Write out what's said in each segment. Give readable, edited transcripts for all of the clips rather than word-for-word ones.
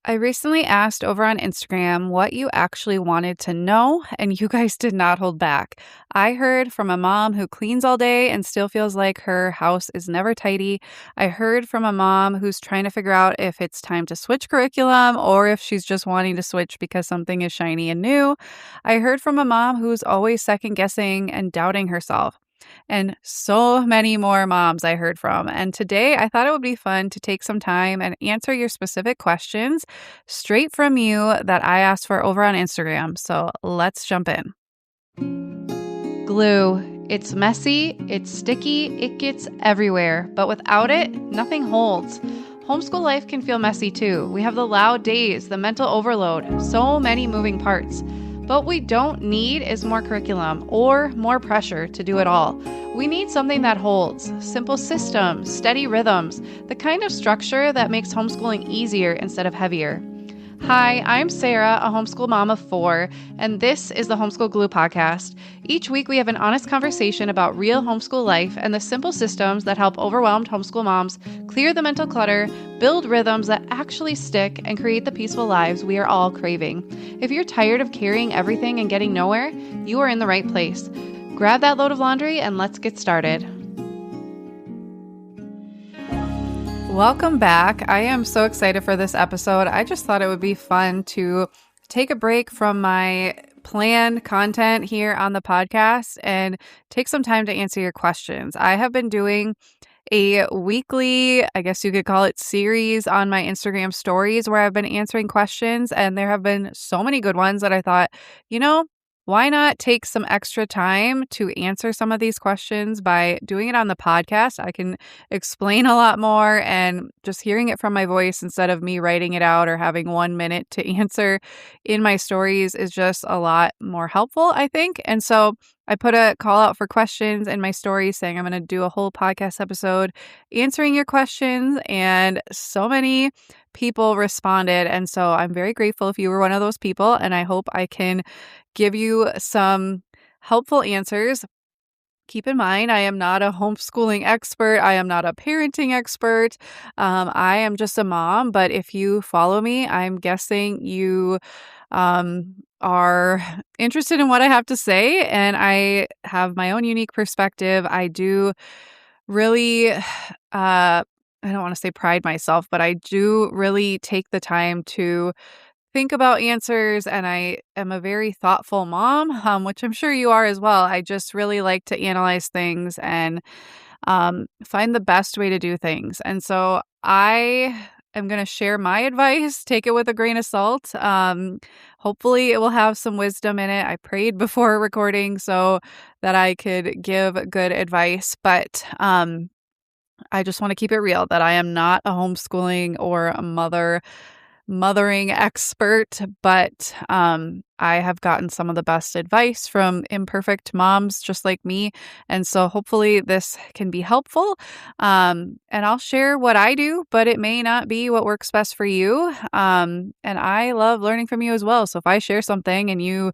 I recently asked over on Instagram what you actually wanted to know, and you guys did not hold back. I heard from a mom who cleans all day and still feels like her house is never tidy. I heard from a mom who's trying to figure out if it's time to switch curriculum or if she's just wanting to switch because something is shiny and new. I heard from a mom who's always second guessing and doubting herself and so many more moms I heard from. And today I thought it would be fun to take some time and answer your specific questions straight from you that I asked for over on Instagram. So let's jump in. Glue. It's messy, it's sticky, it gets everywhere, but without it, nothing holds. Homeschool life can feel messy too. We have the loud days, the mental overload, so many moving parts. But what we don't need is more curriculum or more pressure to do it all. We need something that holds, simple systems, steady rhythms, the kind of structure that makes homeschooling easier instead of heavier. Hi, I'm Sarah, a homeschool mom of 4, and this is the Homeschool Glue podcast. Each week we have an honest conversation about real homeschool life and the simple systems that help overwhelmed homeschool moms clear the mental clutter, build rhythms that actually stick, and create the peaceful lives we are all craving. If you're tired of carrying everything and getting nowhere, you are in the right place. Grab that load of laundry and let's get started. Welcome back. I am so excited for this episode. I just thought it would be fun to take a break from my planned content here on the podcast and take some time to answer your questions. I have been doing a weekly, I guess you could call it, series on my Instagram stories where I've been answering questions, and there have been so many good ones that I thought, why not take some extra time to answer some of these questions by doing it on the podcast? I can explain a lot more, and just hearing it from my voice instead of me writing it out or having 1 minute to answer in my stories is just a lot more helpful, I think. And so I put a call out for questions in my stories saying I'm going to do a whole podcast episode answering your questions, and so many people responded. And so I'm very grateful if you were one of those people, and I hope I can give you some helpful answers. Keep in mind, I am not a homeschooling expert. I am not a parenting expert. I am just a mom. But if you follow me, I'm guessing you are interested in what I have to say. And I have my own unique perspective. I do really, I don't want to say pride myself, but I do really take the time to think about answers, and I am a very thoughtful mom, which I'm sure you are as well. I just really like to analyze things and find the best way to do things. And so I am going to share my advice, take it with a grain of salt. Hopefully it will have some wisdom in it. I prayed before recording so that I could give good advice, but I just want to keep it real that I am not a homeschooling or a mothering expert, but I have gotten some of the best advice from imperfect moms just like me. And so hopefully this can be helpful. And I'll share what I do, but it may not be what works best for you. And I love learning from you as well. So if I share something and you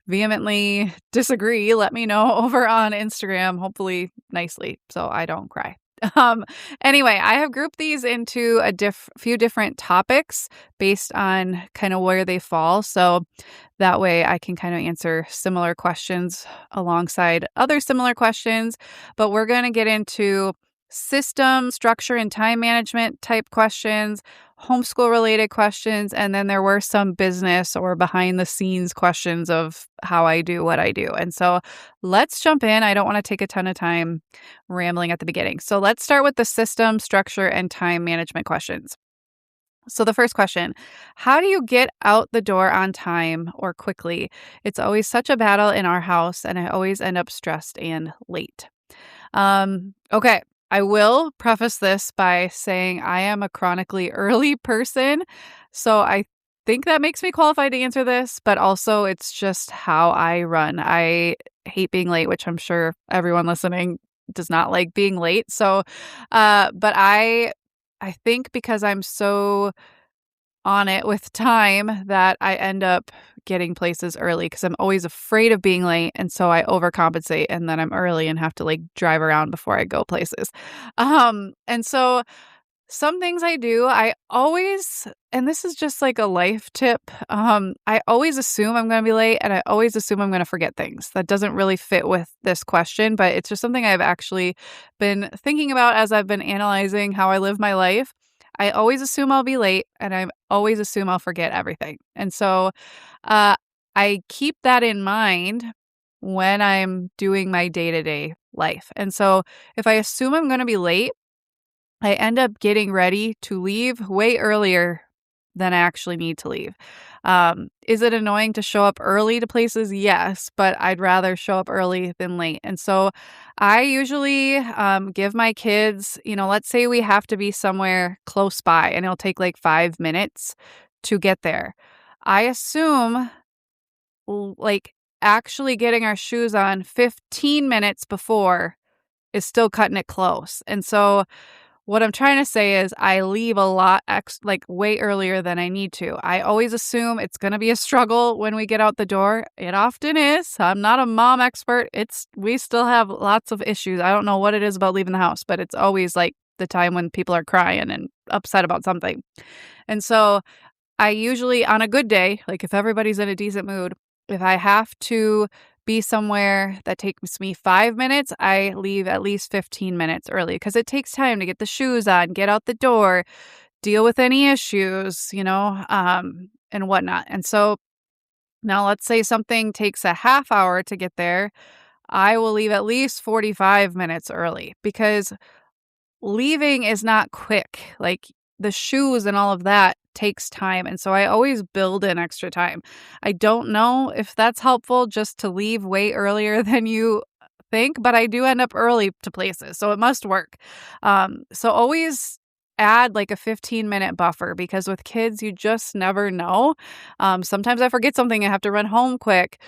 vehemently disagree, let me know over on Instagram, hopefully nicely, so I don't cry. Um, anyway, I have grouped these into a few different topics based on kind of where they fall. So that way I can kind of answer similar questions alongside other similar questions. But we're going to get into system, structure, and time management type questions, homeschool related questions, and then there were some business or behind the scenes questions of how I do what I do. And so let's jump in. I don't want to take a ton of time rambling at the beginning. So let's start with the system, structure, and time management questions. So the first question, how do you get out the door on time or quickly? It's always such a battle in our house, and I always end up stressed and late. Okay. I will preface this by saying I am a chronically early person, so I think that makes me qualified to answer this, but also it's just how I run. I hate being late, which I'm sure everyone listening does not like being late. So, but I think because I'm so on it with time that I end up getting places early because I'm always afraid of being late. And so I overcompensate and then I'm early and have to drive around before I go places. And so some things I do, I always, and this is just like a life tip, I always assume I'm gonna be late, and I always assume I'm gonna forget things. That doesn't really fit with this question, but it's just something I've actually been thinking about as I've been analyzing how I live my life. I always assume I'll be late, and I always assume I'll forget everything. And so, uh, I keep that in mind when I'm doing my day-to-day life. And so if I assume I'm gonna be late, I end up getting ready to leave way earlier than I actually need to leave. Is it annoying to show up early to places? Yes, but I'd rather show up early than late. And so I usually give my kids, let's say we have to be somewhere close by and it'll take like 5 minutes to get there. I assume like actually getting our shoes on 15 minutes before is still cutting it close. And so what I'm trying to say is I leave a lot like way earlier than I need to. I always assume it's going to be a struggle when we get out the door. It often is. I'm not a mom expert. We still have lots of issues. I don't know what it is about leaving the house, but it's always like the time when people are crying and upset about something. And so I usually, on a good day, like if everybody's in a decent mood, if I have to be somewhere that takes me 5 minutes, I leave at least 15 minutes early because it takes time to get the shoes on, get out the door, deal with any issues, and whatnot. And so now let's say something takes a half hour to get there. I will leave at least 45 minutes early because leaving is not quick. Like the shoes and all of that takes time. And so I always build in extra time. I don't know if that's helpful just to leave way earlier than you think, but I do end up early to places. So it must work. So always add like a 15-minute buffer because with kids, you just never know. Sometimes I forget something. I have to run home quick.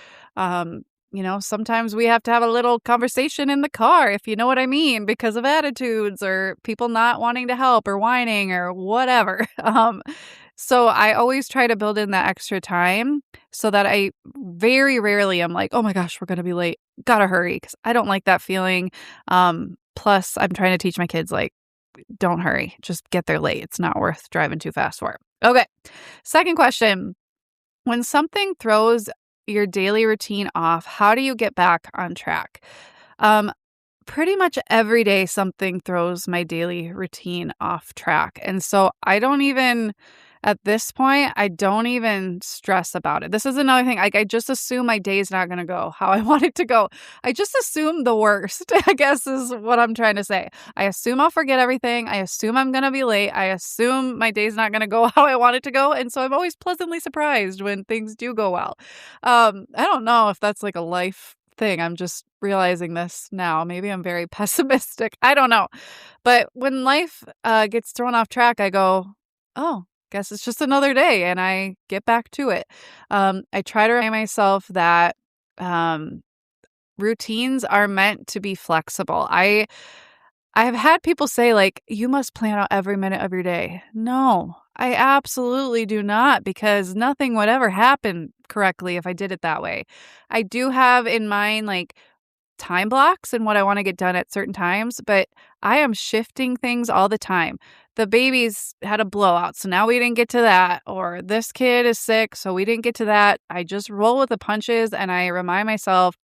Sometimes we have to have a little conversation in the car, if you know what I mean, because of attitudes or people not wanting to help or whining or whatever. So I always try to build in that extra time so that I very rarely am like, oh my gosh, we're going to be late. Gotta hurry because I don't like that feeling. Plus, I'm trying to teach my kids, like, don't hurry. Just get there late. It's not worth driving too fast for. Okay. Second question. When something throws your daily routine off, how do you get back on track? Um, Pretty much every day something throws my daily routine off track. And so at this point, I don't even stress about it. This is another thing. Like I just assume my day is not going to go how I want it to go. I just assume the worst, I guess is what I'm trying to say. I assume I'll forget everything. I assume I'm going to be late. I assume my day's not going to go how I want it to go. And so I'm always pleasantly surprised when things do go well. I don't know if that's like a life thing. I'm just realizing this now. Maybe I'm very pessimistic. I don't know. But when life gets thrown off track, I go, oh, guess it's just another day, and I get back to it. I try to remind myself that routines are meant to be flexible. I have had people say, like, you must plan out every minute of your day. No, I absolutely do not, because nothing would ever happen correctly if I did it that way. I do have in mind, like, time blocks and what I want to get done at certain times, but I am shifting things all the time. The baby's had a blowout, so now we didn't get to that. Or this kid is sick, so we didn't get to that. I just roll with the punches and I remind myself,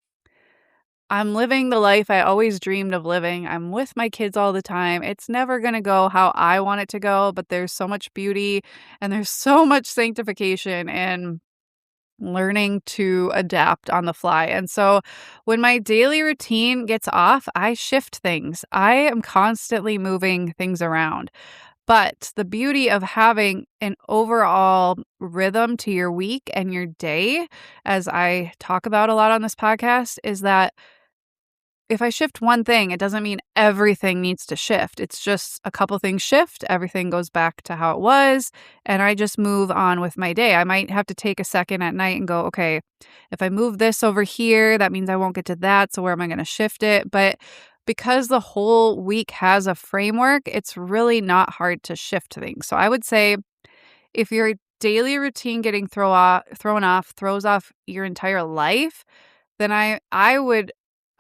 I'm living the life I always dreamed of living. I'm with my kids all the time. It's never going to go how I want it to go, but there's so much beauty and there's so much sanctification in learning to adapt on the fly. And so when my daily routine gets off, I shift things. I am constantly moving things around. But the beauty of having an overall rhythm to your week and your day, as I talk about a lot on this podcast, is that if I shift one thing, it doesn't mean everything needs to shift. It's just a couple things shift, everything goes back to how it was, and I just move on with my day. I might have to take a second at night and go, okay, if I move this over here, that means I won't get to that, so where am I going to shift it? But because the whole week has a framework, it's really not hard to shift things. So I would say if your daily routine getting thrown off throws off your entire life, then I would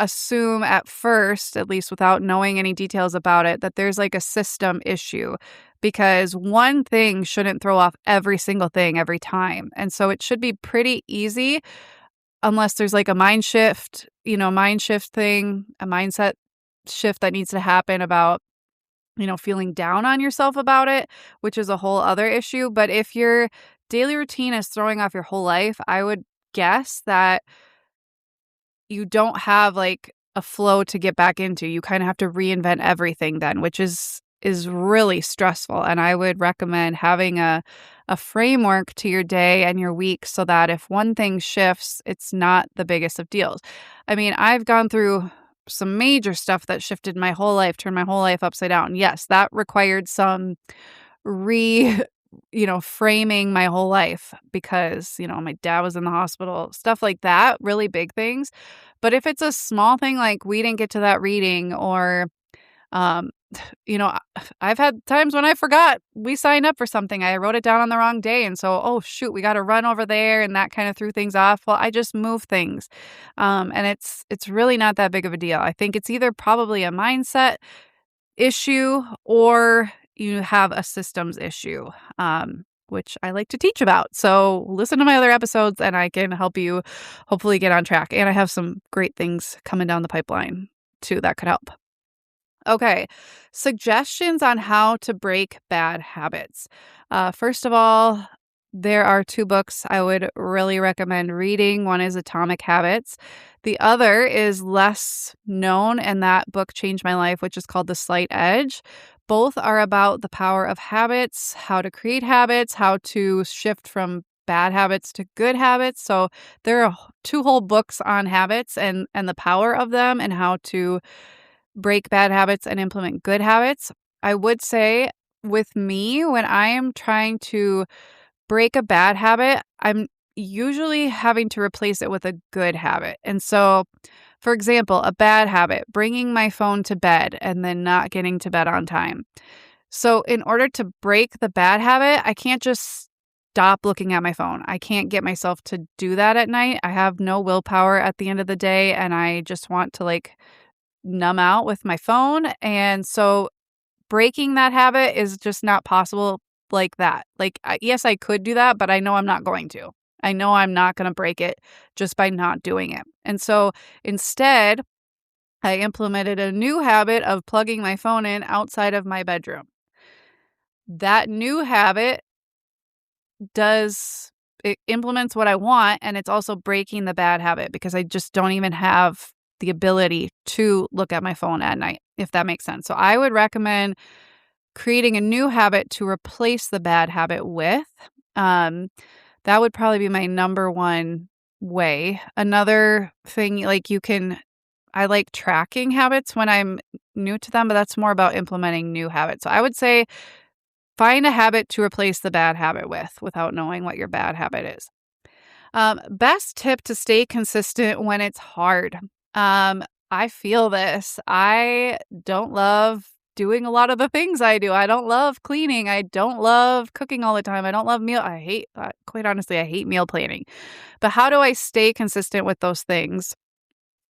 assume at first, at least without knowing any details about it, that there's like a system issue because one thing shouldn't throw off every single thing every time. And so it should be pretty easy unless there's like a mind shift thing, a mindset shift that needs to happen about, feeling down on yourself about it, which is a whole other issue. But if your daily routine is throwing off your whole life, I would guess that you don't have like a flow to get back into. You kind of have to reinvent everything then, which is really stressful. And I would recommend having a framework to your day and your week so that if one thing shifts, it's not the biggest of deals. I mean, I've gone through some major stuff that shifted my whole life, turned my whole life upside down. Yes, that required some re framing my whole life because, my dad was in the hospital, stuff like that, really big things. But if it's a small thing like we didn't get to that reading or, um, I've had times when I forgot we signed up for something. I wrote it down on the wrong day. And so, oh, shoot, we got to run over there. And that kind of threw things off. Well, I just move things. And it's really not that big of a deal. I think it's either probably a mindset issue or you have a systems issue, which I like to teach about. So listen to my other episodes and I can help you hopefully get on track. And I have some great things coming down the pipeline too that could help. Okay, suggestions on how to break bad habits. First of all, there are 2 books I would really recommend reading. One is Atomic Habits. The other is less known, and that book changed my life, which is called The Slight Edge. Both are about the power of habits, how to create habits, how to shift from bad habits to good habits. So there are 2 whole books on habits and the power of them and how to break bad habits and implement good habits. I would say with me, when I am trying to break a bad habit, I'm usually having to replace it with a good habit. And so, for example, a bad habit, bringing my phone to bed and then not getting to bed on time. So in order to break the bad habit, I can't just stop looking at my phone. I can't get myself to do that at night. I have no willpower at the end of the day and I just want to like numb out with my phone. And so breaking that habit is just not possible like that. Like, yes, I could do that, but I know I'm not going to. I know I'm not going to break it just by not doing it. And so instead, I implemented a new habit of plugging my phone in outside of my bedroom. That new habit it implements what I want, and it's also breaking the bad habit because I just don't even have the ability to look at my phone at night, if that makes sense. So I would recommend creating a new habit to replace the bad habit with. That would probably be my number one way. Another thing, I like tracking habits when I'm new to them, but that's more about implementing new habits. So I would say find a habit to replace the bad habit with without knowing what your bad habit is. Best tip to stay consistent when it's hard. I feel this. I don't love doing a lot of the things I do. I don't love cleaning. I don't love cooking all the time. I don't love quite honestly, I hate meal planning. But how do I stay consistent with those things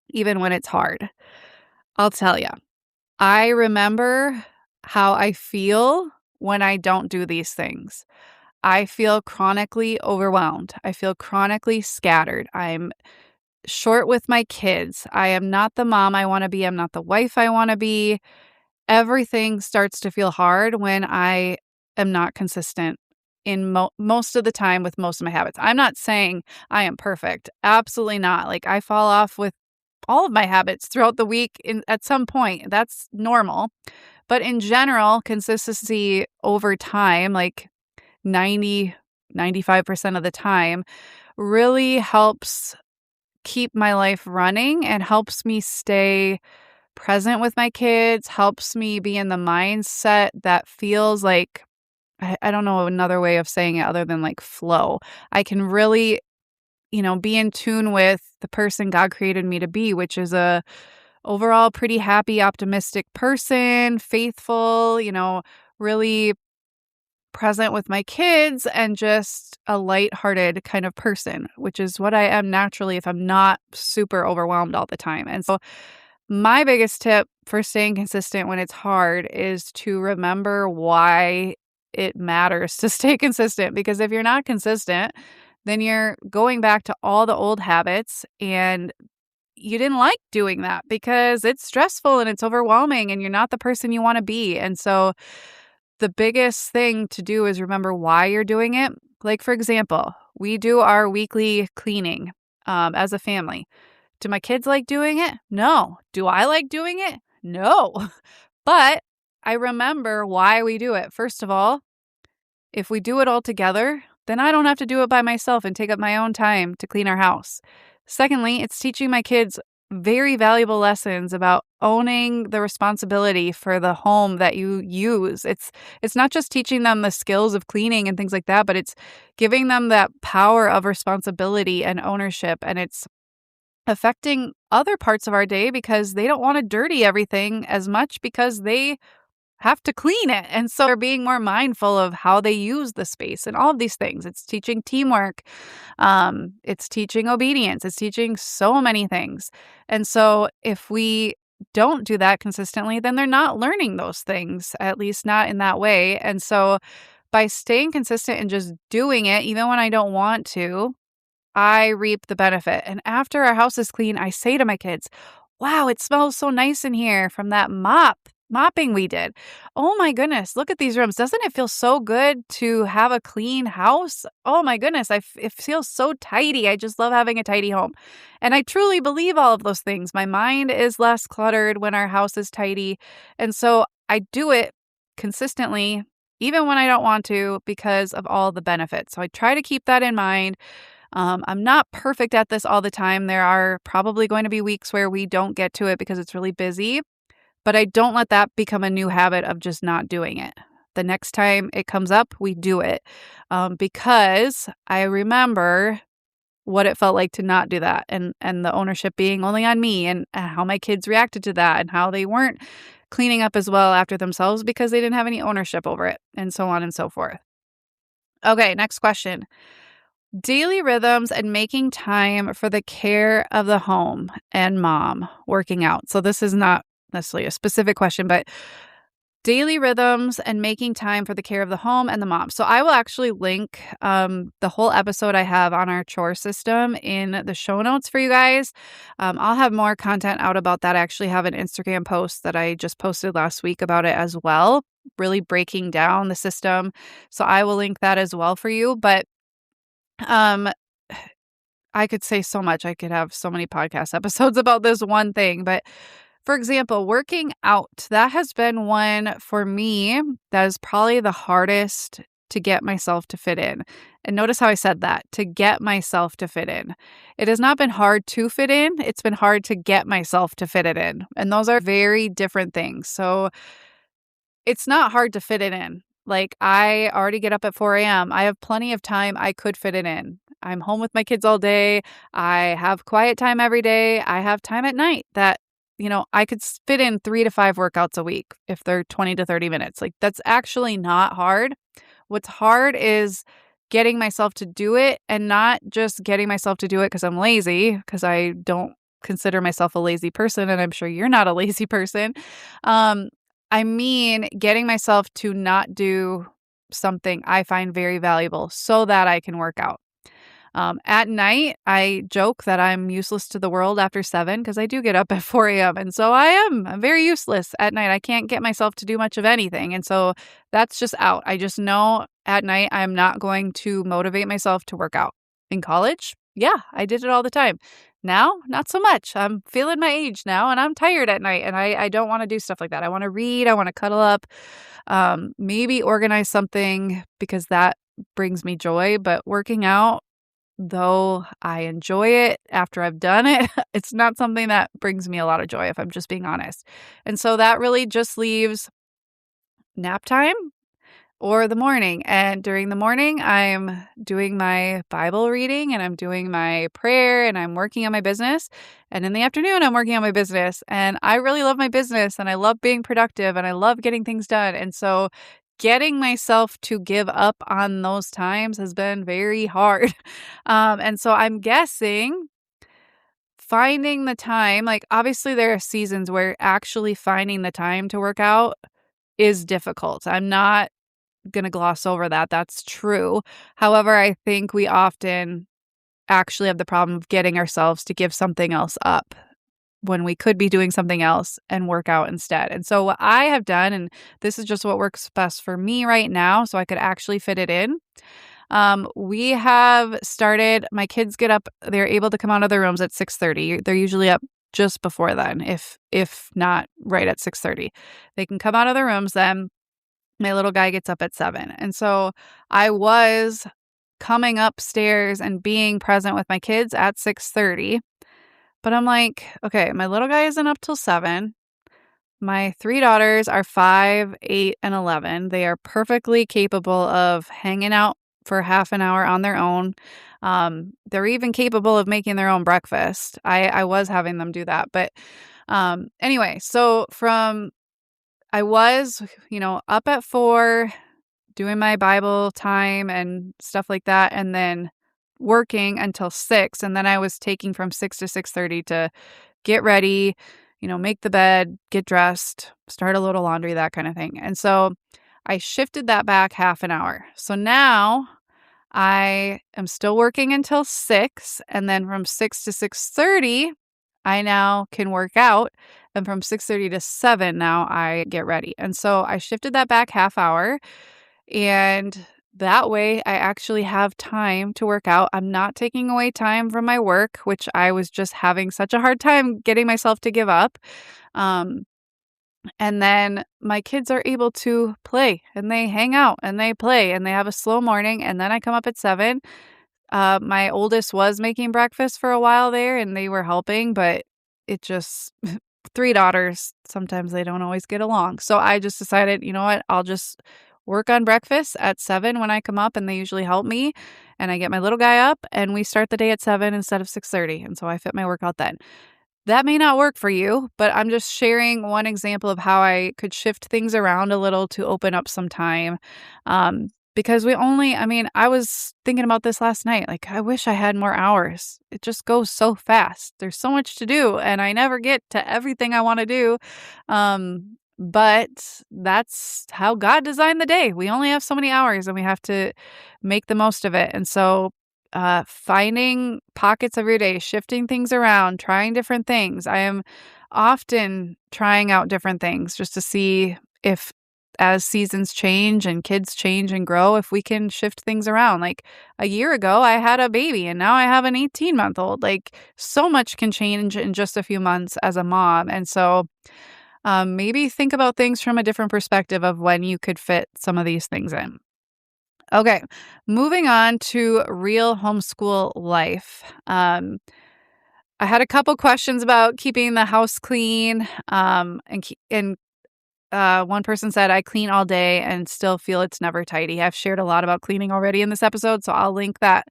even when it's hard? I'll tell you. I remember how I feel when I don't do these things. I feel chronically overwhelmed. I feel chronically scattered. I'm short with my kids. I am not the mom I want to be. I'm not the wife I want to be. Everything starts to feel hard when I am not consistent in most of the time with most of my habits. I'm not saying I am perfect. Absolutely not. Like I fall off with all of my habits throughout the week at some point. That's normal. But in general, consistency over time, like 95% of the time, really helps keep my life running and helps me stay present with my kids, helps me be in the mindset that feels like, I don't know another way of saying it other than like flow. I can really, be in tune with the person God created me to be, which is a overall pretty happy, optimistic person, faithful, really present with my kids and just a lighthearted kind of person, which is what I am naturally if I'm not super overwhelmed all the time. And so my biggest tip for staying consistent when it's hard is to remember why it matters to stay consistent. Because if you're not consistent, then you're going back to all the old habits and you didn't like doing that because it's stressful and it's overwhelming and you're not the person you want to be. And so the biggest thing to do is remember why you're doing it. Like, for example, we do our weekly cleaning as a family. Do my kids like doing it? No. Do I like doing it? No. But I remember why we do it. First of all, if we do it all together, then I don't have to do it by myself and take up my own time to clean our house. Secondly, it's teaching my kids very valuable lessons about owning the responsibility for the home that you use. It's not just teaching them the skills of cleaning and things like that, but it's giving them that power of responsibility and ownership, and it's affecting other parts of our day because they don't want to dirty everything as much because they have to clean it. And so they're being more mindful of how they use the space and all of these things. It's teaching teamwork. It's teaching obedience. It's teaching so many things. And so if we don't do that consistently, then they're not learning those things, at least not in that way. And so by staying consistent and just doing it, even when I don't want to, I reap the benefit. And after our house is clean, I say to my kids, wow, it smells so nice in here from that mopping we did. Oh my goodness, look at these rooms. Doesn't it feel so good to have a clean house? Oh my goodness, it feels so tidy. I just love having a tidy home. And I truly believe all of those things. My mind is less cluttered when our house is tidy. And so I do it consistently, even when I don't want to, because of all the benefits. So I try to keep that in mind. I'm not perfect at this all the time. There are probably going to be weeks where we don't get to it because it's really busy, but I don't let that become a new habit of just not doing it. The next time it comes up, we do it because I remember what it felt like to not do that and the ownership being only on me and how my kids reacted to that and how they weren't cleaning up as well after themselves because they didn't have any ownership over it and so on and so forth. Okay, next question. Daily rhythms and making time for the care of the home and mom working out. So this is not necessarily a specific question, but daily rhythms and making time for the care of the home and the mom. So I will actually link the whole episode I have on our chore system in the show notes for you guys. I'll have more content out about that. I actually have an Instagram post that I just posted last week about it as well, really breaking down the system. So I will link that as well for you. But um, I could say so much. I could have so many podcast episodes about this one thing. But for example, working out, that has been one for me that is probably the hardest to get myself to fit in. And notice how I said that, to get myself to fit in. It has not been hard to fit in. It's been hard to get myself to fit it in. And those are very different things. So it's not hard to fit it in. Like, I already get up at 4 a.m. I have plenty of time. I could fit it in. I'm home with my kids all day. I have quiet time every day. I have time at night that, I could fit in 3 to 5 workouts a week if they're 20 to 30 minutes. Like, that's actually not hard. What's hard is getting myself to do it, and not just getting myself to do it because I'm lazy, because I don't consider myself a lazy person, and I'm sure you're not a lazy person. I mean, getting myself to not do something I find very valuable so that I can work out. At night, I joke that I'm useless to the world after 7 because I do get up at 4 a.m. And so I'm very useless at night. I can't get myself to do much of anything. And so that's just out. I just know at night I'm not going to motivate myself to work out. In college, yeah, I did it all the time. Now, not so much. I'm feeling my age now and I'm tired at night and I don't want to do stuff like that. I want to read. I want to cuddle up, maybe organize something because that brings me joy. But working out, though I enjoy it after I've done it, it's not something that brings me a lot of joy, if I'm just being honest. And so that really just leaves nap time or the morning. And during the morning, I'm doing my Bible reading and I'm doing my prayer and I'm working on my business. And in the afternoon, I'm working on my business. And I really love my business and I love being productive and I love getting things done. And so getting myself to give up on those times has been very hard. And so I'm guessing finding the time, like, obviously, there are seasons where actually finding the time to work out is difficult. I'm not gonna gloss over that. That's true. However, I think we often actually have the problem of getting ourselves to give something else up when we could be doing something else and work out instead. And so what I have done, and this is just what works best for me right now, so I could actually fit it in. We have started, my kids get up, they're able to come out of their rooms at 6:30. They're usually up just before then, if not right at 6:30. They can come out of their rooms then. My little guy gets up at 7. And so I was coming upstairs and being present with my kids at 6:30. But I'm like, okay, my little guy isn't up till 7. My 3 daughters are 5, 8, and 11. They are perfectly capable of hanging out for half an hour on their own. They're even capable of making their own breakfast. I was having them do that. But anyway, so I was, up at 4 doing my Bible time and stuff like that, and then working until 6, and then I was taking from 6 to 6:30 to get ready, make the bed, get dressed, start a little laundry, that kind of thing. And so I shifted that back half an hour. So now I am still working until 6, and then from 6 to 6:30, I now can work out, and from 6:30 to 7, now I get ready. And so I shifted that back half hour, and that way I actually have time to work out. I'm not taking away time from my work, which I was just having such a hard time getting myself to give up. Um, and then my kids are able to play, and they hang out and they play and they have a slow morning. And then I come up at 7. My oldest was making breakfast for a while there and they were helping, but it just 3 daughters, sometimes they don't always get along. So I just decided, you know what? I'll just work on breakfast at 7 when I come up, and they usually help me, and I get my little guy up and we start the day at 7 instead of 6:30. And so I fit my workout then. That may not work for you, but I'm just sharing one example of how I could shift things around a little to open up some time. Because I was thinking about this last night. Like, I wish I had more hours. It just goes so fast. There's so much to do, and I never get to everything I want to do. But that's how God designed the day. We only have so many hours, and we have to make the most of it. And so finding pockets of your day, shifting things around, trying different things. I am often trying out different things just to see if, as seasons change and kids change and grow, if we can shift things around. Like a year ago, I had a baby and now I have an 18-month-old. Like, so much can change in just a few months as a mom. And so maybe think about things from a different perspective of when you could fit some of these things in. Okay, moving on to real homeschool life. I had a couple questions about keeping the house clean. One person said, I clean all day and still feel it's never tidy. I've shared a lot about cleaning already in this episode, so I'll link that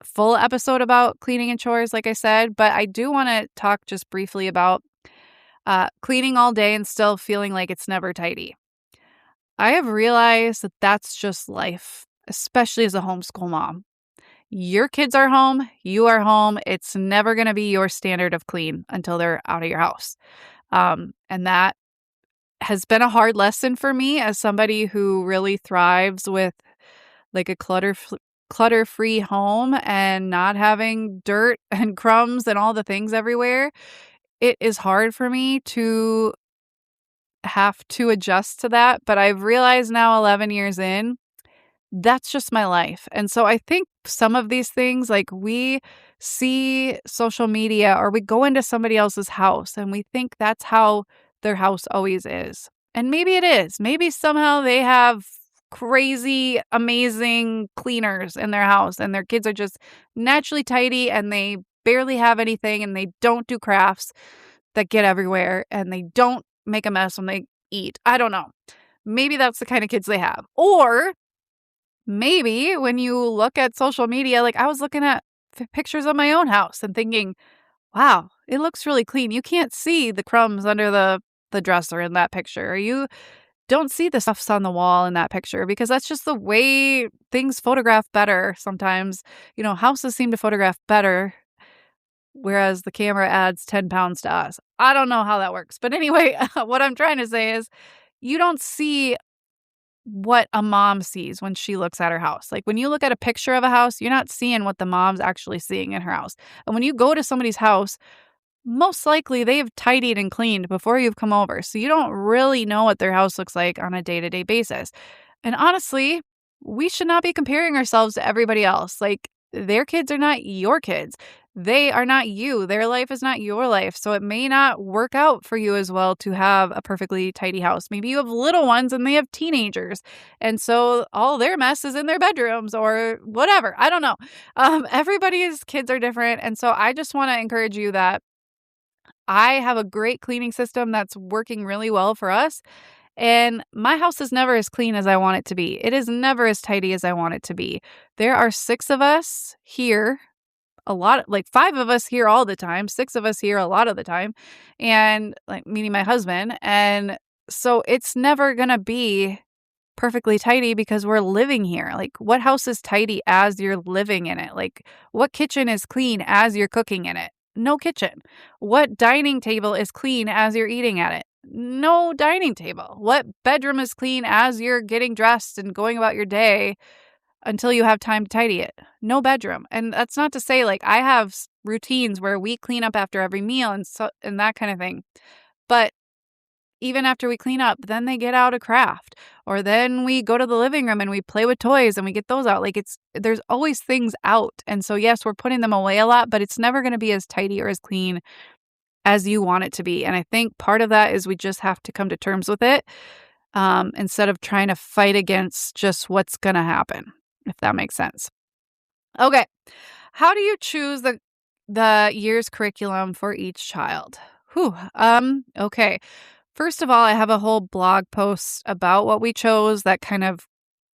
full episode about cleaning and chores, like I said. But I do want to talk just briefly about cleaning all day and still feeling like it's never tidy. I have realized that that's just life, especially as a homeschool mom. Your kids are home, you are home. It's never going to be your standard of clean until they're out of your house. And that has been a hard lesson for me as somebody who really thrives with like a clutter-free home and not having dirt and crumbs and all the things everywhere. It is hard for me to have to adjust to that, but I've realized now 11 years in, that's just my life. And so I think some of these things, like we see social media or we go into somebody else's house and we think that's how their house always is. And maybe it is. Maybe somehow they have crazy, amazing cleaners in their house and their kids are just naturally tidy and they barely have anything and they don't do crafts that get everywhere and they don't make a mess when they eat. I don't know. Maybe that's the kind of kids they have. Or maybe when you look at social media, like I was looking at pictures of my own house and thinking, wow, it looks really clean. You can't see the crumbs under the dresser in that picture. don't see the stuffs on the wall in that picture because that's just the way things photograph better sometimes. Houses seem to photograph better, whereas the camera adds 10 pounds to us. I don't know how that works. But anyway, what I'm trying to say is you don't see what a mom sees when she looks at her house. Like when you look at a picture of a house, you're not seeing what the mom's actually seeing in her house. And when you go to somebody's house, most likely they've tidied and cleaned before you've come over. So you don't really know what their house looks like on a day-to-day basis. And honestly, we should not be comparing ourselves to everybody else. Like their kids are not your kids. They are not you. Their life is not your life. So it may not work out for you as well to have a perfectly tidy house. Maybe you have little ones and they have teenagers. And so all their mess is in their bedrooms or whatever. I don't know. Everybody's kids are different. And so I just want to encourage you that I have a great cleaning system that's working really well for us. And my house is never as clean as I want it to be. It is never as tidy as I want it to be. There are 6 of us here, like 5 of us here all the time, 6 of us here a lot of the time, and like meaning my husband. And so it's never going to be perfectly tidy because we're living here. Like what house is tidy as you're living in it? Like what kitchen is clean as you're cooking in it? No kitchen. What dining table is clean as you're eating at it? No dining table. What bedroom is clean as you're getting dressed and going about your day until you have time to tidy it? No bedroom. And that's not to say like I have routines where we clean up after every meal and that kind of thing. But even after we clean up, then they get out a craft, or then we go to the living room and we play with toys and we get those out. Like there's always things out. And so, yes, we're putting them away a lot, but it's never going to be as tidy or as clean as you want it to be. And I think part of that is we just have to come to terms with it instead of trying to fight against just what's going to happen, if that makes sense. Okay. How do you choose the year's curriculum for each child? Okay. First of all, I have a whole blog post about what we chose that kind of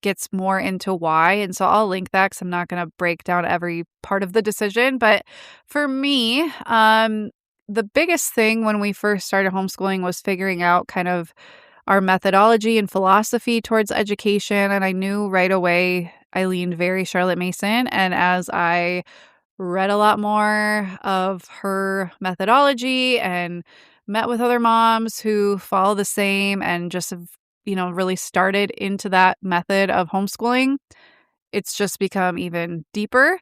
gets more into why. And so I'll link that because I'm not going to break down every part of the decision. But for me, the biggest thing when we first started homeschooling was figuring out kind of our methodology and philosophy towards education. And I knew right away I leaned very Charlotte Mason. And as I read a lot more of her methodology and met with other moms who follow the same and just have, really started into that method of homeschooling, it's just become even deeper.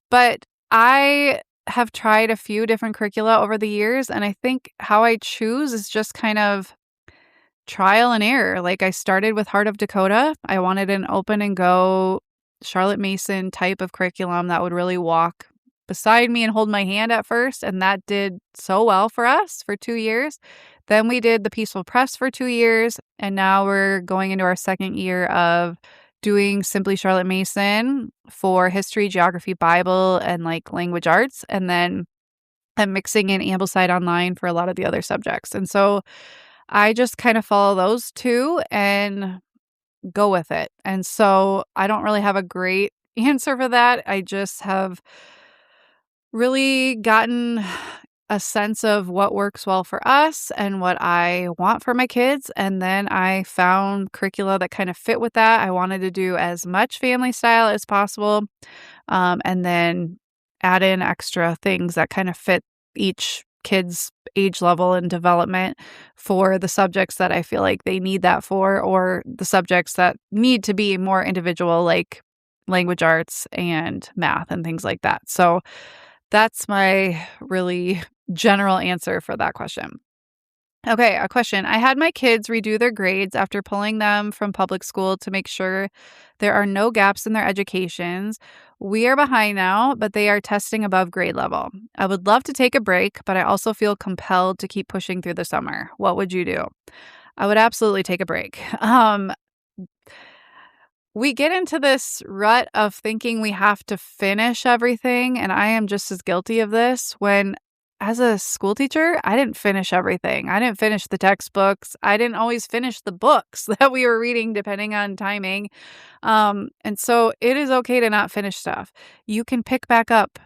But I have tried a few different curricula over the years, and I think how I choose is just kind of trial and error. Like I started with Heart of Dakota. I wanted an open and go Charlotte Mason type of curriculum that would really walk beside me and hold my hand at first. And that did so well for us for 2 years. Then we did the Peaceful Press for 2 years. And now we're going into our second year of doing Simply Charlotte Mason for history, geography, Bible, and like language arts. And then I'm mixing in Ambleside Online for a lot of the other subjects. And so I just kind of follow those two and go with it. And so I don't really have a great answer for that. I just have really gotten a sense of what works well for us and what I want for my kids. And then I found curricula that kind of fit with that. I wanted to do as much family style as possible, and then add in extra things that kind of fit each kid's age level and development for the subjects that I feel like they need that for, or the subjects that need to be more individual, like language arts and math and things like that. So that's my really general answer for that question. Okay, a question. I had my kids redo their grades after pulling them from public school to make sure there are no gaps in their educations. We are behind now, but they are testing above grade level. I would love to take a break, but I also feel compelled to keep pushing through the summer. What would you do? I would absolutely take a break. We get into this rut of thinking we have to finish everything, and I am just as guilty of this when as a school teacher, I didn't finish everything. I didn't finish the textbooks. I didn't always finish the books that we were reading depending on timing. And so it is okay to not finish stuff. You can pick back up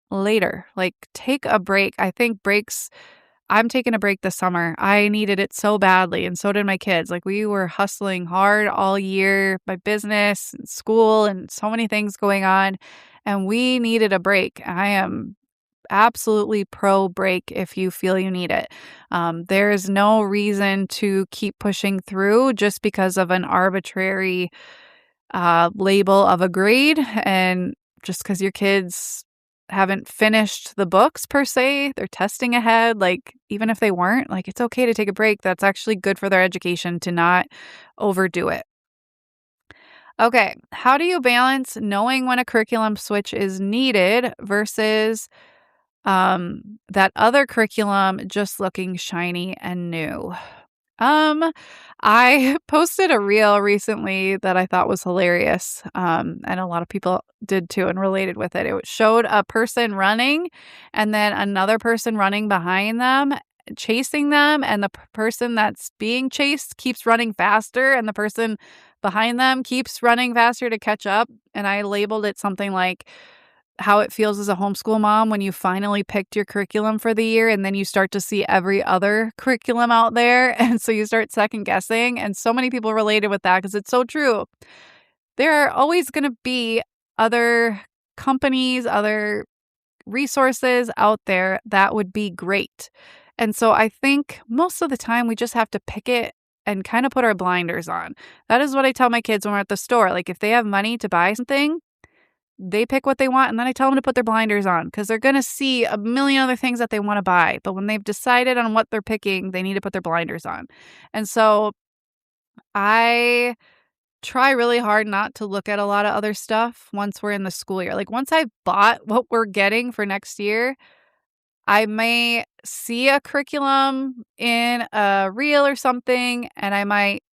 later. Like take a break. I think breaks I'm taking a break this summer. I needed it so badly, and so did my kids. Like, we were hustling hard all year, my business and school and so many things going on, and we needed a break. I am absolutely pro break if you feel you need it. There is no reason to keep pushing through just because of an arbitrary label of a grade, and just because your kids haven't finished the books per se, they're testing ahead. Like, even if they weren't, like, it's okay to take a break. That's actually good for their education to not overdo it. Okay, how do you balance knowing when a curriculum switch is needed versus that other curriculum just looking shiny and new? Um, I posted a reel recently that I thought was hilarious, and a lot of people did too and related with it. It showed a person running and then another person running behind them, chasing them, and the person that's being chased keeps running faster, and the person behind them keeps running faster to catch up. And I labeled it something like how it feels as a homeschool mom when you finally picked your curriculum for the year and then you start to see every other curriculum out there. And so you start second guessing. And so many people related with that because it's so true. There are always going to be other companies, other resources out there that would be great. And so I think most of the time we just have to pick it and kind of put our blinders on. That is what I tell my kids when we're at the store. Like, if they have money to buy something, they pick what they want, and then I tell them to put their blinders on because they're gonna see a million other things that they wanna buy, but when they've decided on what they're picking, they need to put their blinders on. And so I try really hard not to look at a lot of other stuff once we're in the school year. Like, once I've bought what we're getting for next year, I may see a curriculum in a reel or something, and I might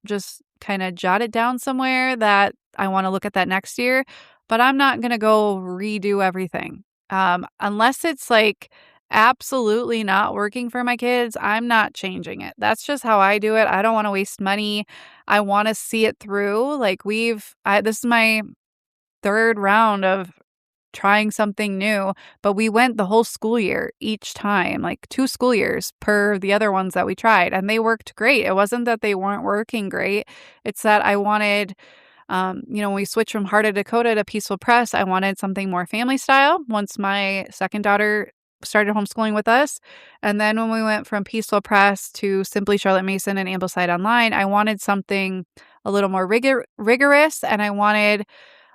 just kinda jot it down somewhere that I wanna look at that next year, but I'm not gonna go redo everything. Unless it's, like, absolutely not working for my kids, I'm not changing it. That's just how I do it. I don't wanna waste money. I wanna see it through. Like, this is my 3rd round of trying something new, but we went the whole school year each time, like 2 school years per the other ones that we tried, and they worked great. It wasn't that they weren't working great. It's that I wanted, when we switched from Heart of Dakota to Peaceful Press, I wanted something more family style once my second daughter started homeschooling with us. And then when we went from Peaceful Press to Simply Charlotte Mason and Ambleside Online, I wanted something a little more rigorous, and I wanted,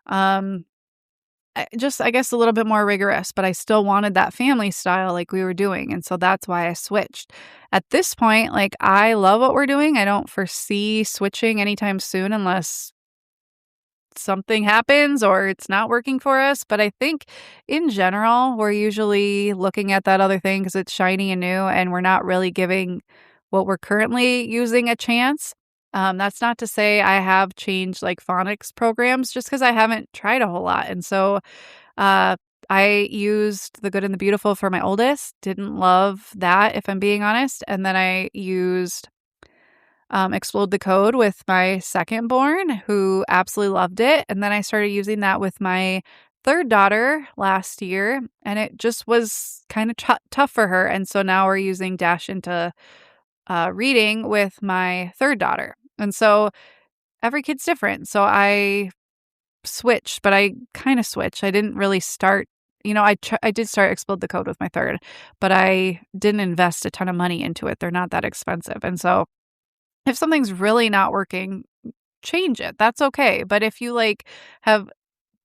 um, I guess, a little bit more rigorous, but I still wanted that family style like we were doing, and so that's why I switched. At this point, like, I love what we're doing. I don't foresee switching anytime soon unless something happens or it's not working for us, but I think in general, we're usually looking at that other thing because it's shiny and new, and we're not really giving what we're currently using a chance. That's not to say I have changed, like, phonics programs just because I haven't tried a whole lot, and so, uh, I used The Good and the Beautiful for my oldest, didn't love that, if I'm being honest, and then I used Explode the Code with my second born, who absolutely loved it, and then I started using that with my third daughter last year, and it just was kinda tough for her, and so now we're using Dash into, reading with my third daughter, and so every kid's different, so I switched, but I kinda switched. I didn't really start, I did start Explode the Code with my third, but I didn't invest a ton of money into it. They're not that expensive, and so if something's really not working, change it. That's okay. But if you, like, have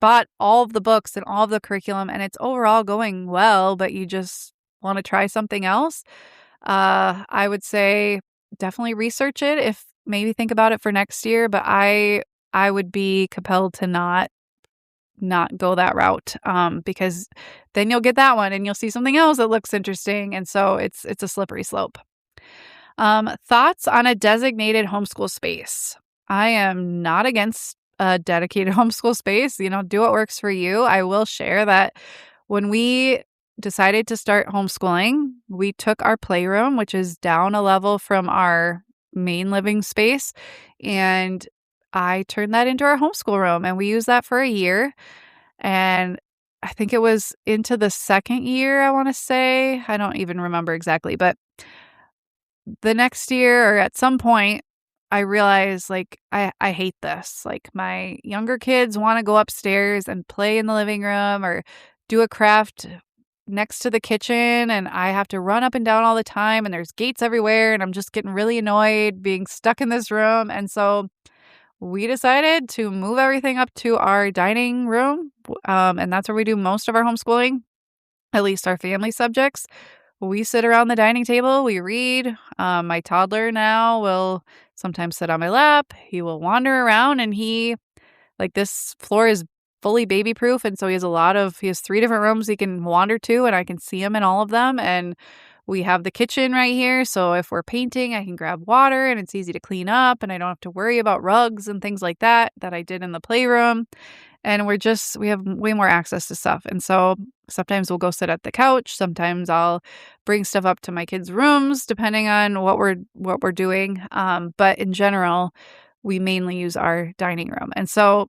bought all of the books and all of the curriculum and it's overall going well, but you just want to try something else, I would say definitely research it. If maybe think about it for next year, but I would be compelled to not go that route, because then you'll get that one and you'll see something else that looks interesting, and so it's a slippery slope. Thoughts on a designated homeschool space? I am not against a dedicated homeschool space. Do what works for you. I will share that when we decided to start homeschooling, we took our playroom, which is down a level from our main living space, and I turned that into our homeschool room, and we used that for a year. And I think it was into the second year, I want to say. I don't even remember exactly, but the next year or at some point, I realized like I hate this. Like my younger kids want to go upstairs and play in the living room or do a craft next to the kitchen, and I have to run up and down all the time, and there's gates everywhere, and I'm just getting really annoyed being stuck in this room. And so we decided to move everything up to our dining room, and that's where we do most of our homeschooling, at least our family subjects. We sit around the dining table, we read. My toddler now will sometimes sit on my lap. He will wander around, and this floor is fully baby proof. And so he has 3 different rooms he can wander to, and I can see him in all of them. And we have the kitchen right here. So if we're painting, I can grab water and it's easy to clean up, and I don't have to worry about rugs and things like that I did in the playroom. And we have way more access to stuff. And so sometimes we'll go sit at the couch. Sometimes I'll bring stuff up to my kids' rooms, depending on what we're doing. But in general, we mainly use our dining room. And so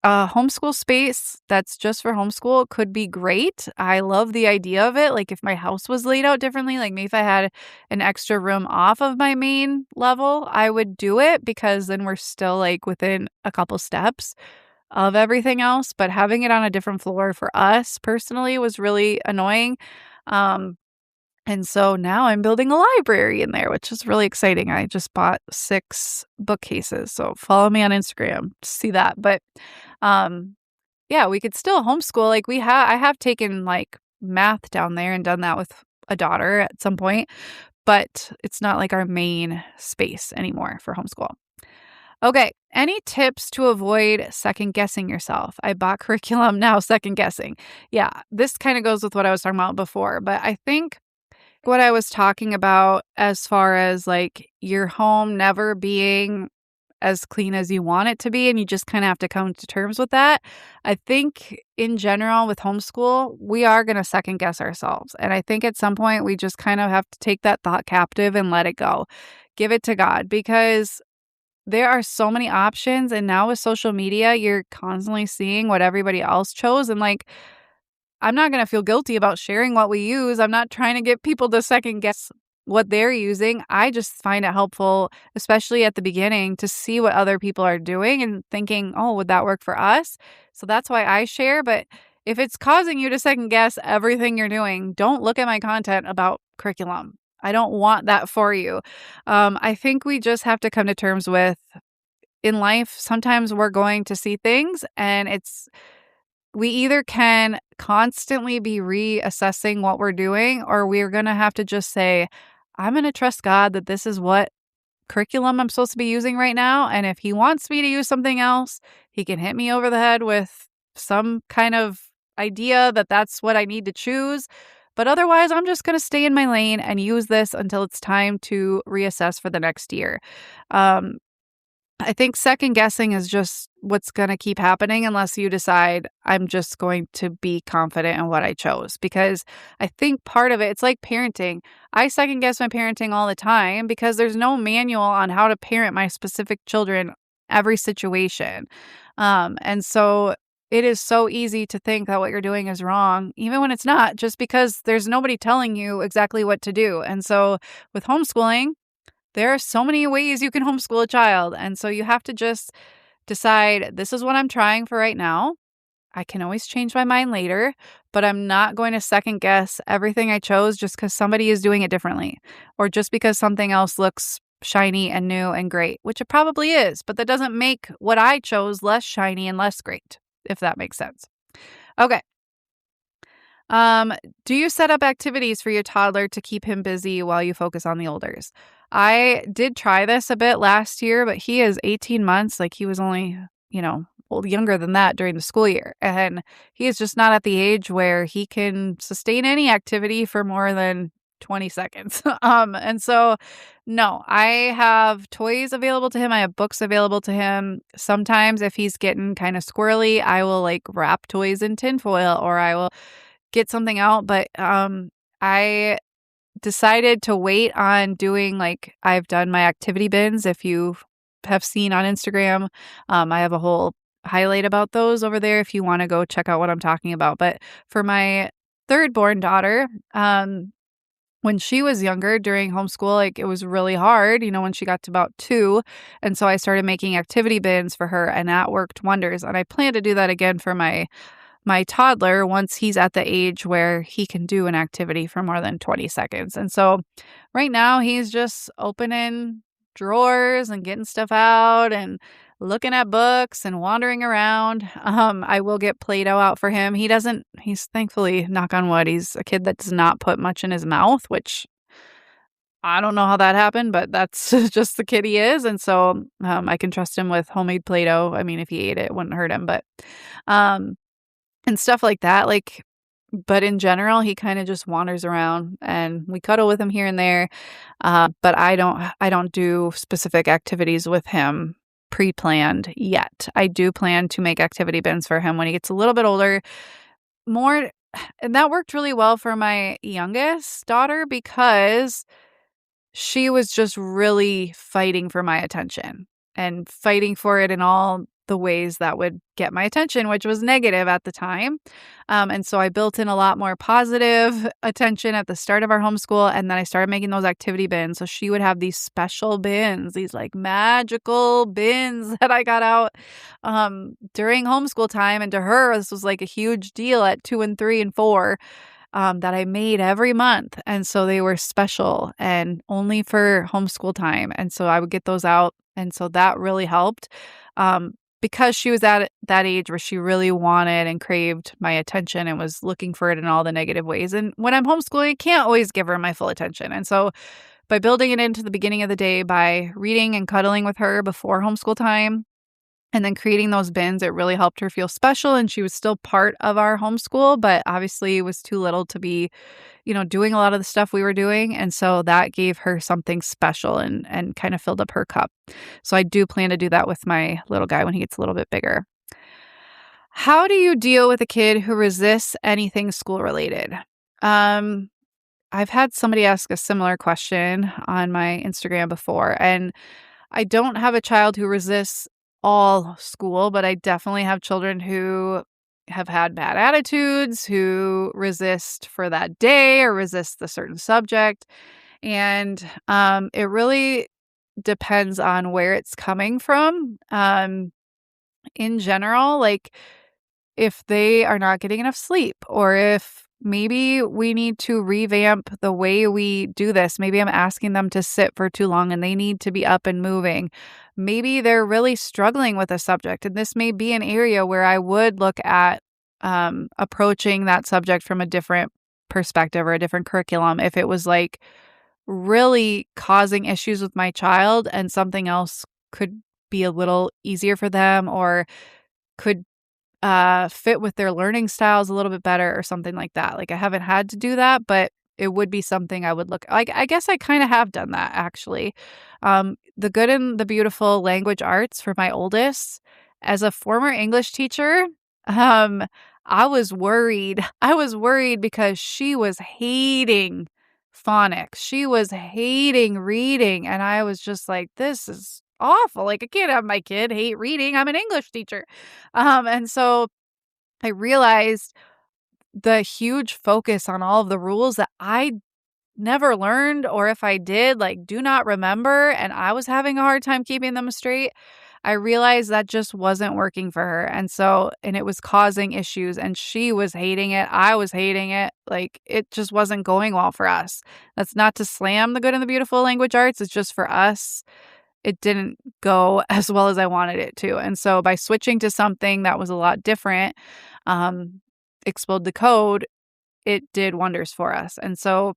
a homeschool space that's just for homeschool could be great. I love the idea of it. Like if my house was laid out differently, like maybe if I had an extra room off of my main level, I would do it because then we're still like within a couple steps of everything else. But having it on a different floor for us personally was really annoying. Um, and so now I'm building a library in there, which is really exciting. I just bought 6 bookcases. So follow me on Instagram to see that. But um, yeah, we could still homeschool. Like I have taken like math down there and done that with a daughter at some point, but it's not like our main space anymore for homeschool. Okay, any tips to avoid second guessing yourself? I bought curriculum, now second guessing. Yeah, this kind of goes with what I was talking about before, but I think what I was talking about as far as like your home never being as clean as you want it to be, and you just kind of have to come to terms with that. I think in general with homeschool, we are going to second guess ourselves. And I think at some point we just kind of have to take that thought captive and let it go. Give it to God, because there are so many options. And now with social media, you're constantly seeing what everybody else chose. And like, I'm not going to feel guilty about sharing what we use. I'm not trying to get people to second guess what they're using. I just find it helpful, especially at the beginning, to see what other people are doing and thinking, oh, would that work for us? So that's why I share. But if it's causing you to second guess everything you're doing, don't look at my content about curriculum. I don't want that for you. I think we just have to come to terms with in life, sometimes we're going to see things, and we either can constantly be reassessing what we're doing, or we're going to have to just say, I'm going to trust God that this is what curriculum I'm supposed to be using right now. And if he wants me to use something else, he can hit me over the head with some kind of idea that that's what I need to choose. But otherwise, I'm just going to stay in my lane and use this until it's time to reassess for the next year. I think second guessing is just what's going to keep happening unless you decide I'm just going to be confident in what I chose. Because I think part of it's like parenting. I second guess my parenting all the time because there's no manual on how to parent my specific children every situation. And so it is so easy to think that what you're doing is wrong, even when it's not, just because there's nobody telling you exactly what to do. And so with homeschooling, there are so many ways you can homeschool a child. And so you have to just decide, this is what I'm trying for right now. I can always change my mind later, but I'm not going to second guess everything I chose just because somebody is doing it differently, or just because something else looks shiny and new and great, which it probably is, but that doesn't make what I chose less shiny and less great, if that makes sense. Okay. Do you set up activities for your toddler to keep him busy while you focus on the olders? I did try this a bit last year, but he is 18 months. Like he was only, younger than that during the school year. And he is just not at the age where he can sustain any activity for more than 20 seconds. And so no, I have toys available to him. I have books available to him. Sometimes if he's getting kind of squirrely, I will like wrap toys in tinfoil, or I will get something out. But I decided to wait on doing, like, I've done my activity bins. If you have seen on Instagram, I have a whole highlight about those over there if you want to go check out what I'm talking about. But for my third born daughter, when she was younger during homeschool, like it was really hard, when she got to about 2. And so I started making activity bins for her and that worked wonders. And I plan to do that again for my toddler once he's at the age where he can do an activity for more than 20 seconds. And so right now he's just opening drawers and getting stuff out and looking at books and wandering around. I will get Play-Doh out for him. He's thankfully, knock on wood, he's a kid that does not put much in his mouth, which I don't know how that happened, but that's just the kid he is. And so I can trust him with homemade Play-Doh. I mean, if he ate it, it wouldn't hurt him, but um, and stuff like that, but in general, he kind of just wanders around and we cuddle with him here and there. But I don't do specific activities with him pre-planned yet. I do plan to make activity bins for him when he gets a little bit older. More, and that worked really well for my youngest daughter because she was just really fighting for my attention and fighting for it in all the ways that would get my attention, which was negative at the time. And so I built in a lot more positive attention at the start of our homeschool. And then I started making those activity bins. So she would have these special bins, these like magical bins that I got out during homeschool time. And to her, this was like a huge deal at 2 and 3 and 4. That I made every month. And so they were special and only for homeschool time. And so I would get those out. And so that really helped because she was at that age where she really wanted and craved my attention and was looking for it in all the negative ways. And when I'm homeschooling, I can't always give her my full attention. And so by building it into the beginning of the day, by reading and cuddling with her before homeschool time, and then creating those bins, it really helped her feel special. And she was still part of our homeschool, but obviously was too little to be, doing a lot of the stuff we were doing. And so that gave her something special and kind of filled up her cup. So I do plan to do that with my little guy when he gets a little bit bigger. How do you deal with a kid who resists anything school related? I've had somebody ask a similar question on my Instagram before, and I don't have a child who resists all school, but I definitely have children who have had bad attitudes, who resist for that day or resist the certain subject. And it really depends on where it's coming from. In general, if they are not getting enough sleep, or if maybe we need to revamp the way we do this. Maybe I'm asking them to sit for too long and they need to be up and moving. Maybe they're really struggling with a subject, and this may be an area where I would look at approaching that subject from a different perspective or a different curriculum. If it was really causing issues with my child and something else could be a little easier for them or could fit with their learning styles a little bit better or something like that. I haven't had to do that, but it would be something I would look I guess I kind of have done that actually. The Good and the Beautiful language arts for my oldest, as a former English teacher, I was worried. I was worried because she was hating phonics. She was hating reading. And I was just like, this is awful. I can't have my kid hate reading. I'm an English teacher. And so I realized the huge focus on all of the rules that I never learned, or if I did, do not remember, and I was having a hard time keeping them straight. I realized that just wasn't working for her. And it was causing issues, and she was hating it. I was hating it. It just wasn't going well for us. That's not to slam the Good and the Beautiful language arts. It's just for us, it didn't go as well as I wanted it to. And so by switching to something that was a lot different, explode the code, it did wonders for us. And so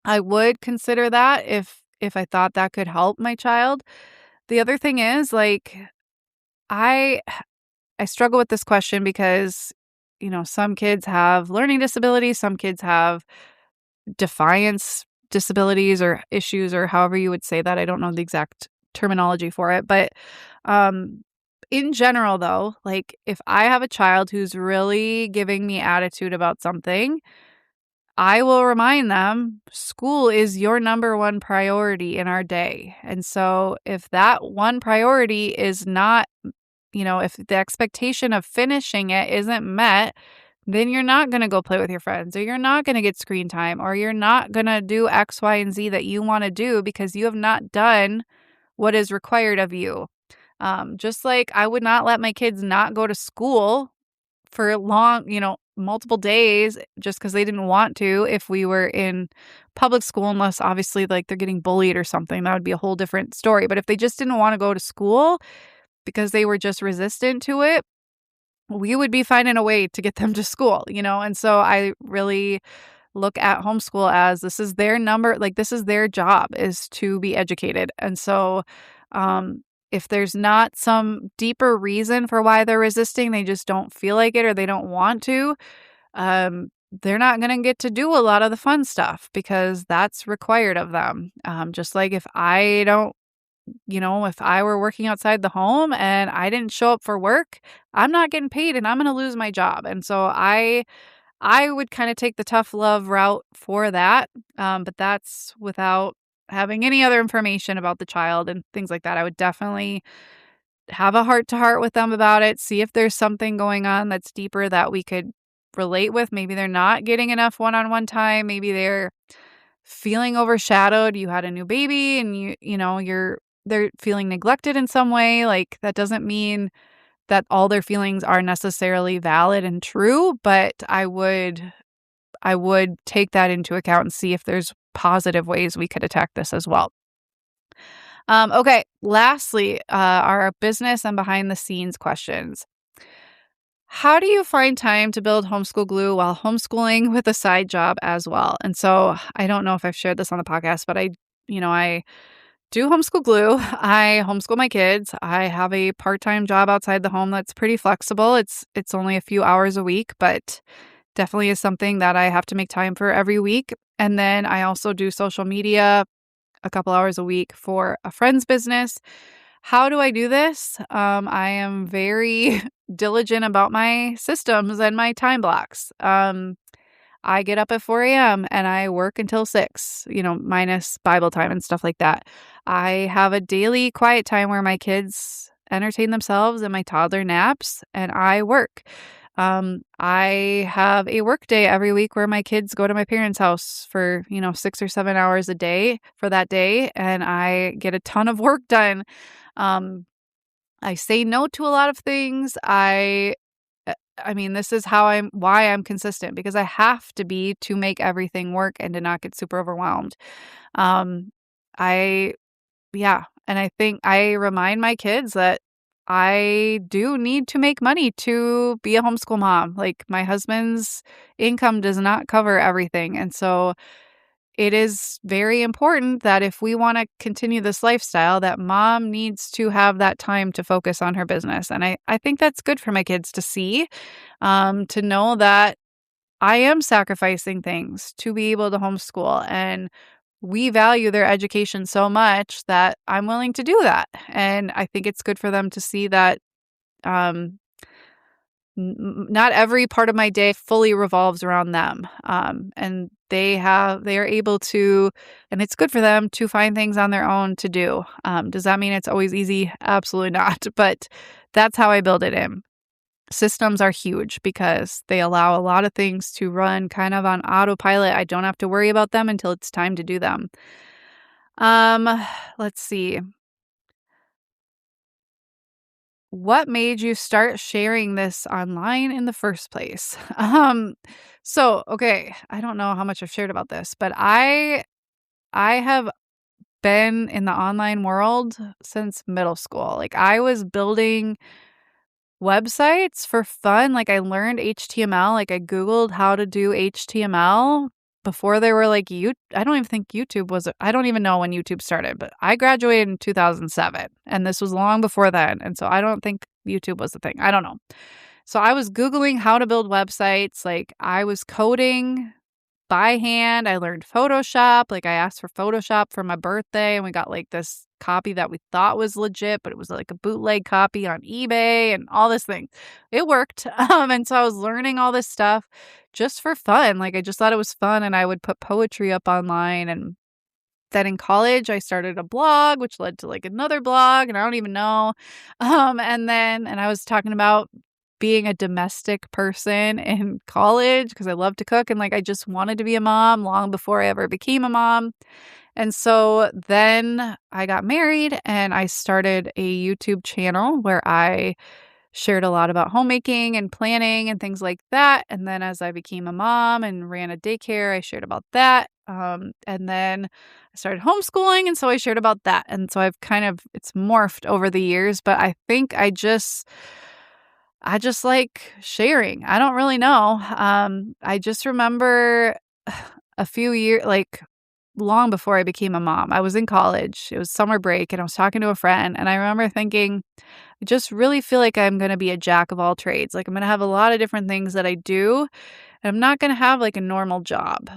I would consider that if I thought that could help my child. The other thing is I struggle with this question because, some kids have learning disabilities, some kids have defiance disabilities or issues, or however you would say that. I don't know the exact terminology for it, but in general though, if I have a child who's really giving me attitude about something, I will remind them school is your number one priority in our day. And so if that one priority is not if the expectation of finishing it isn't met, then you're not going to go play with your friends, or you're not going to get screen time, or you're not going to do X, Y, and Z that you want to do because you have not done what is required of you. Just like I would not let my kids not go to school for long, multiple days just because they didn't want to if we were in public school, unless obviously like they're getting bullied or something. That would be a whole different story. But if they just didn't want to go to school because they were just resistant to it, we would be finding a way to get them to school, And so I really look at homeschool as this is their number, like this is their job, is to be educated. And so if there's not some deeper reason for why they're resisting, they just don't feel like it or they don't want to, they're not going to get to do a lot of the fun stuff because that's required of them. Just like if I don't, if I were working outside the home and I didn't show up for work, I'm not getting paid and I'm going to lose my job. And so I would kind of take the tough love route for that. But that's without having any other information about the child and things like that. I would definitely have a heart to heart with them about it, see if there's something going on that's deeper that we could relate with. Maybe they're not getting enough one-on-one time. Maybe they're feeling overshadowed. You had a new baby and they're feeling neglected in some way. Like that doesn't mean that all their feelings are necessarily valid and true, but I would take that into account and see if there's positive ways we could attack this as well. Okay. Lastly, our business and behind the scenes questions. How do you find time to build homeschool glue while homeschooling with a side job as well? And so I don't know if I've shared this on the podcast, but I do homeschool glue. I homeschool my kids. I have a part-time job outside the home that's pretty flexible. It's only a few hours a week, but definitely is something that I have to make time for every week. And then I also do social media a couple hours a week for a friend's business. How do I do this? I am very diligent about my systems and my time blocks. I get up at 4 a.m. and I work until 6, minus Bible time and stuff like that. I have a daily quiet time where my kids entertain themselves and my toddler naps and I work. I have a work day every week where my kids go to my parents' house for, 6 or 7 hours a day for that day. And I get a ton of work done. I say no to a lot of things. This is why I'm consistent, because I have to be to make everything work and to not get super overwhelmed. And I think I remind my kids that I do need to make money to be a homeschool mom. Like my husband's income does not cover everything. And so it is very important that if we want to continue this lifestyle, that mom needs to have that time to focus on her business. And I think that's good for my kids to see, to know that I am sacrificing things to be able to homeschool. And we value their education so much that I'm willing to do that. And I think it's good for them to see that not every part of my day fully revolves around them. And they are able to, and it's good for them to find things on their own to do. Does that mean it's always easy? Absolutely not. But that's how I build it in. Systems are huge because they allow a lot of things to run kind of on autopilot. I don't have to worry about them until it's time to do them. Let's see. What made you start sharing this online in the first place? Okay, I don't know how much I've shared about this, but I have been in the online world since middle school. Like I was building websites for fun. Like I learned HTML. Like I Googled how to do HTML before there were like I don't even think YouTube was, I don't even know when YouTube started, but I graduated in 2007 and this was long before then. And so I don't think YouTube was the thing. I don't know. So I was Googling how to build websites. Like I was coding by hand. I learned Photoshop. Like I asked for Photoshop for my birthday and we got like this copy that we thought was legit, but it was like a bootleg copy on eBay and all this thing. It worked. And so I was learning all this stuff just for fun. Like I just thought it was fun and I would put poetry up online and Then in college, I started a blog, which led to like another blog, and I don't even know. And I was talking about being a domestic person in college because I love to cook and like I just wanted to be a mom long before I ever became a mom. And so then I got married and I started a YouTube channel where I shared a lot about homemaking and planning and things like that. And then as I became a mom and ran a daycare, I shared about that. And then I started homeschooling. And so I shared about that. And so it's morphed over the years, but I think I just like sharing. I don't really know. I just remember a few years, like long before I became a mom, I was in college. It was summer break and I was talking to a friend. And I remember thinking, I just really feel like I'm going to be a jack of all trades. Like I'm going to have a lot of different things that I do. And I'm not going to have like a normal job.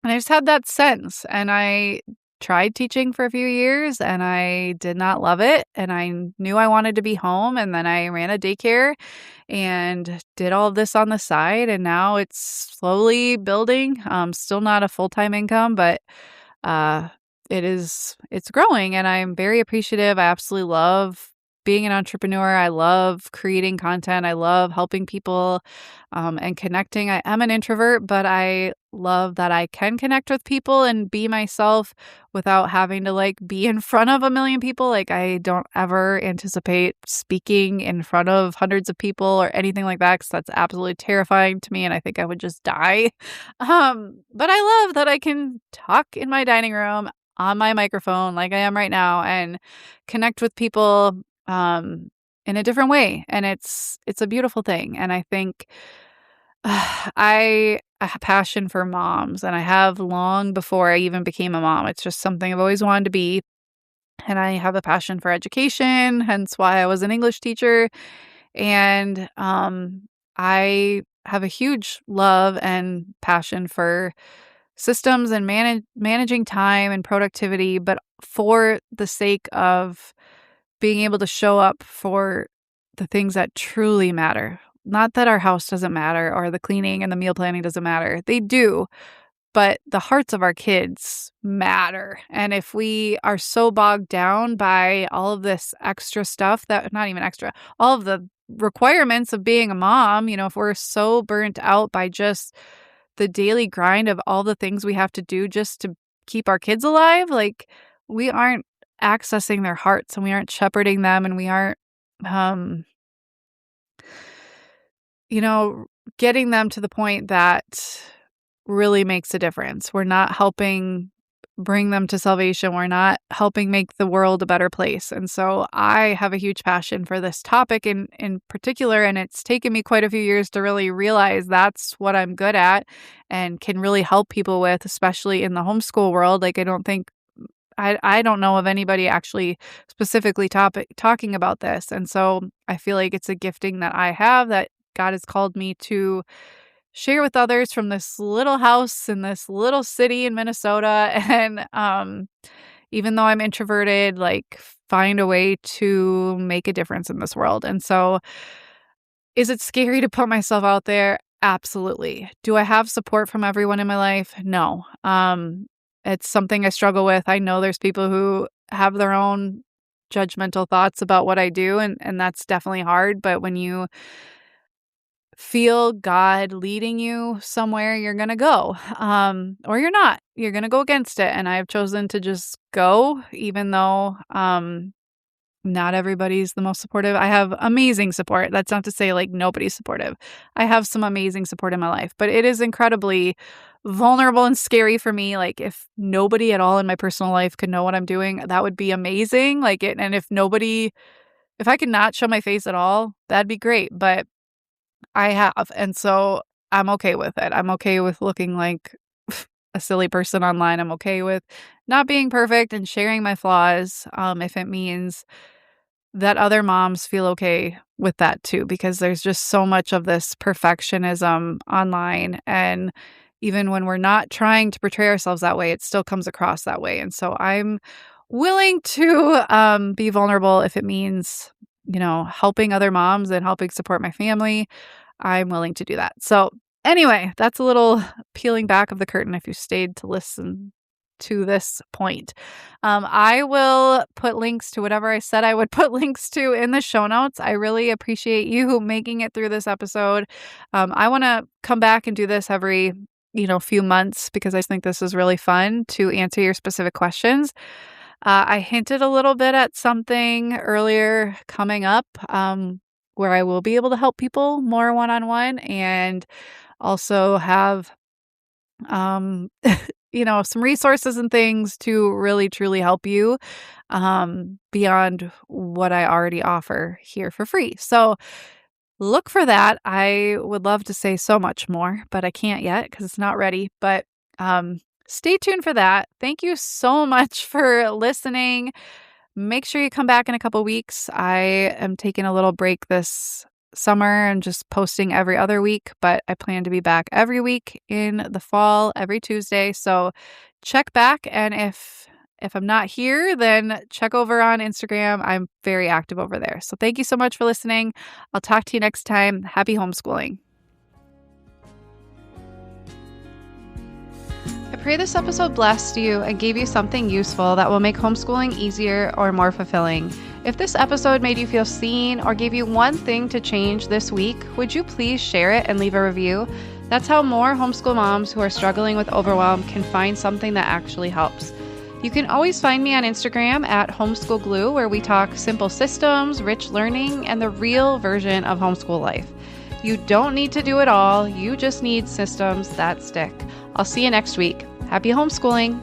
And I just had that sense. And I tried teaching for a few years and I did not love it. And I knew I wanted to be home. And then I ran a daycare and did all of this on the side. And now it's slowly building. Still not a full-time income, but uh, it's growing and I'm very appreciative. I absolutely love being an entrepreneur. I love creating content. I love helping people and connecting. I am an introvert, but I love that I can connect with people and be myself without having to like be in front of a million people. Like I don't ever anticipate speaking in front of hundreds of people or anything like that because that's absolutely terrifying to me and I think I would just die. But I love that I can talk in my dining room on my microphone like I am right now and connect with people in a different way. And it's a beautiful thing. And I think I have passion for moms and I have long before I even became a mom. It's just something I've always wanted to be. And I have a passion for education, hence why I was an English teacher. And I have a huge love and passion for systems and managing time and productivity, but for the sake of being able to show up for the things that truly matter. Not that our house doesn't matter or the cleaning and the meal planning doesn't matter. They do, but the hearts of our kids matter. And if we are so bogged down by all of this extra stuff that not even extra, all of the requirements of being a mom, if we're so burnt out by just the daily grind of all the things we have to do just to keep our kids alive, like we aren't accessing their hearts and we aren't shepherding them and we aren't um you know getting them to the point that really makes a difference. We're not helping bring them to salvation. We're not helping make the world a better place. And so I have a huge passion for this topic in particular, and it's taken me quite a few years to really realize that's what I'm good at and can really help people with, especially in the homeschool world. Like I don't know of anybody actually specifically talking about this. And so I feel like it's a gifting that I have that God has called me to share with others from this little house in this little city in Minnesota. And even though I'm introverted, like find a way to make a difference in this world. And so is it scary to put myself out there? Absolutely. Do I have support from everyone in my life? No. It's something I struggle with. I know there's people who have their own judgmental thoughts about what I do, and that's definitely hard. But when you feel God leading you somewhere, you're going to go. Or you're not. You're going to go against it. And I've chosen to just go, even though not everybody's the most supportive. I have amazing support. That's not to say like nobody's supportive. I have some amazing support in my life, but it is incredibly vulnerable and scary for me. Like if nobody at all in my personal life could know what I'm doing, that would be amazing. And if I could not show my face at all, that'd be great. But I have. And so I'm okay with it. I'm okay with looking like a silly person online. I'm okay with not being perfect and sharing my flaws if it means that other moms feel okay with that too, because there's just so much of this perfectionism online. And even when we're not trying to portray ourselves that way, it still comes across that way. And so I'm willing to be vulnerable if it means, helping other moms and helping support my family. I'm willing to do that. So anyway, that's a little peeling back of the curtain if you stayed to listen to this point. I will put links to whatever I said I would put links to in the show notes. I really appreciate you making it through this episode. I want to come back and do this every few months because I think this is really fun to answer your specific questions. I hinted a little bit at something earlier coming up where I will be able to help people more one-on-one and also have some resources and things to really truly help you beyond what I already offer here for free. So look for that. I would love to say so much more, but I can't yet because it's not ready. But stay tuned for that. Thank you so much for listening. Make sure you come back in a couple weeks. I am taking a little break this summer and just posting every other week, but I plan to be back every week in the fall, every Tuesday. So check back. And if I'm not here, then check over on Instagram. I'm very active over there. So thank you so much for listening. I'll talk to you next time. Happy homeschooling. I pray this episode blessed you and gave you something useful that will make homeschooling easier or more fulfilling. If this episode made you feel seen or gave you one thing to change this week, would you please share it and leave a review? That's how more homeschool moms who are struggling with overwhelm can find something that actually helps. You can always find me on Instagram at Homeschool Glue, where we talk simple systems, rich learning, and the real version of homeschool life. You don't need to do it all. You just need systems that stick. I'll see you next week. Happy homeschooling.